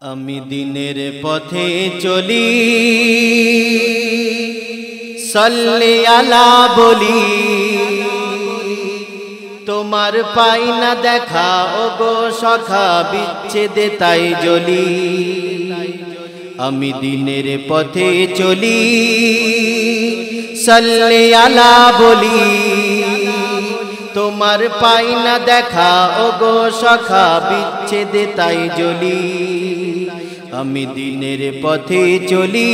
আমি দিনের পথে চলি, সাল্লি আলা বলি, তোমার পাই না দেখা ওগো সখা বিচ্ছেদে তাই জ্বলি। আমি দিনের পথে চলি, সাল্লি আলা বলি, তোমার পাই না দেখা ওগো সখা বিচ্ছেদে তাই জ্বলি। আমি দিনের পথে চলি,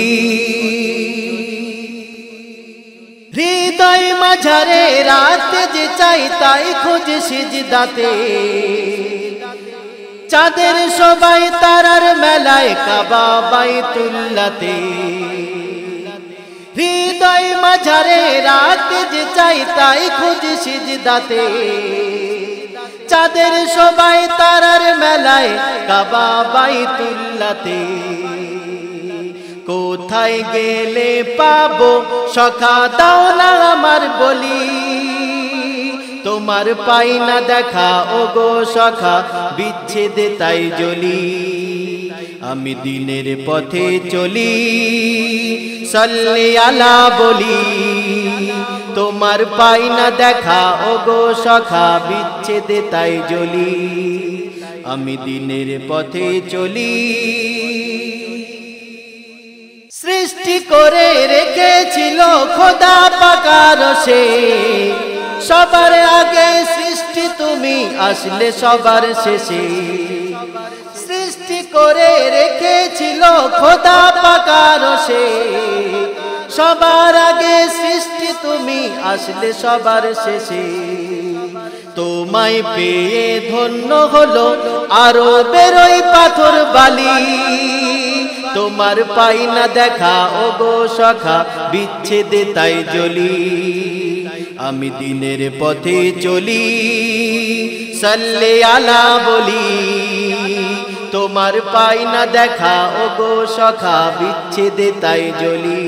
হৃদয় মাঝারে রাত যে চাই তাই খোঁজে সিজদাতে, চাঁদের সবাই তারার মেলায় কাবা বাইতুল্লাতে। হৃদয় মাঝারে রাত যে চাই তাই খোঁজে সিজদাতে, চাঁদের সবাই তারার মেলায় কাবা বাইতুল্লাতে। কোথায় গেলে পাবো সখা দাও না আমার বলি, তোমার পাই না দেখা ওগো সখা বিচ্ছেদে তাই জ্বলি। আমি দিনের পথে চলি, সাল্লি আলা বলি, তোমার পাই না দেখা ওগো সখা বিচ্ছেদে তাই জ্বলি। আমি দিনের পথে চলি, সৃষ্টি করে রেখেছিল খোদা পাকার সে, সবার আগে সৃষ্টি তুমি আসলে সবার শেষে। সৃষ্টি করে রেখেছিল খোদা পাকার সে, সবার আগে সৃষ্টি তুমি আসলে সবার শেষে। তোমায় পেয়ে ধন্য হলো আরো বেরোই পাথর বালি, তোমার পাই না দেখা ওগো সখা বিচ্ছেদে তাই জ্বলি। আমি দিনের পথে চলি, সাল্লি আলা বলি, তোমার পাই না দেখা ওগো সখা বিচ্ছেদে তাই জ্বলি।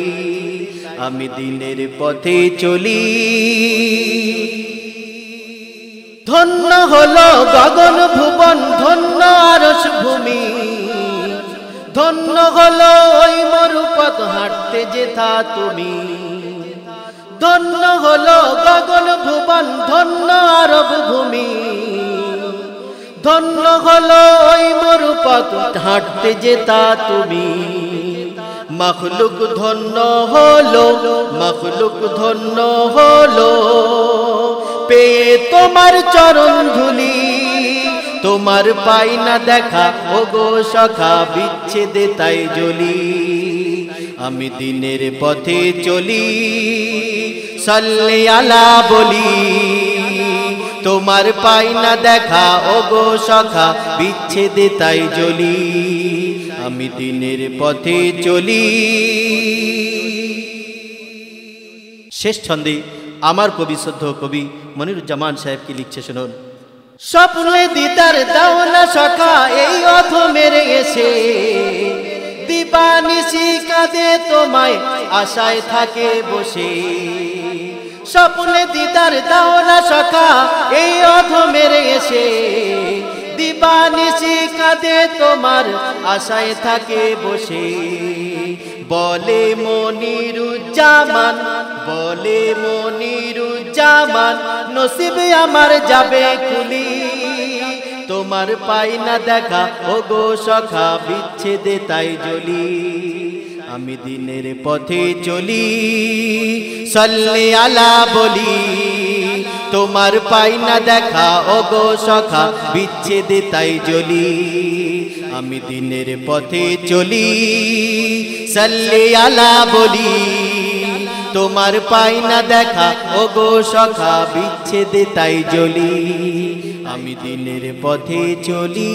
আমি দিনের পথে চলি, ধন্য হলো গগন ভুবন, ধন্য আরশ ভূমি, ধন্য হলো ওই মরুপথ হাঁটতে যেথা তুমি। ধন্য হলো গগন ভুবন, ধন্য আরব ভূমি, ধন্য হলো ওই মরুপথ হাঁটতে যেথা তুমি। মখলুক ধন্য হলো, মখলুক ধন্য হলো পেয়ে তোমার চরণ ধুলি, তোমার পাই না দেখা ওগো সখা বিচ্ছেদে তাই জ্বলি। আমি দিনের পথে চলি, সাল্লি আলা বলি, তোমার পাই না দেখা ওগো সখা বিচ্ছেদে তাই জ্বলি। আমি দিনের পথে চলি। শেষ ছন্দে আমার কবি শ্রদ্ধ কবি মনিরুজ্জামান সাহেব কি লিখছে শুনুন। স্বপ্নে দিদার দাও না সখা এই অধমের এসে, দিবানিশি কাঁদে তোমায় আশায় থাকে বসে। স্বপ্নে দিদার দাও না সখা এই অধমের এসে, দিবানিশি কাঁদে তোমার আশায় থাকে বসে। বলে মনিরুজ্জামান, বলে মনিরুজ্জামান, নসিবে আমার যাবে খুলি, তোমার পাই না দেখা ওগো সখা বিচ্ছেদে তাই জ্বলি। আমি দিনের পথে চলি, সাল্লি আলা বলি, তোমার পাই না দেখা ওগো সখা বিচ্ছেদে তাই জ্বলি। আমি দিনের পথে চলি, সাল্লি আলা বলি, তোমার পাই না দেখা ওগো সখা বিচ্ছেদে তাই জ্বলি। আমি দিনের পথে চলি।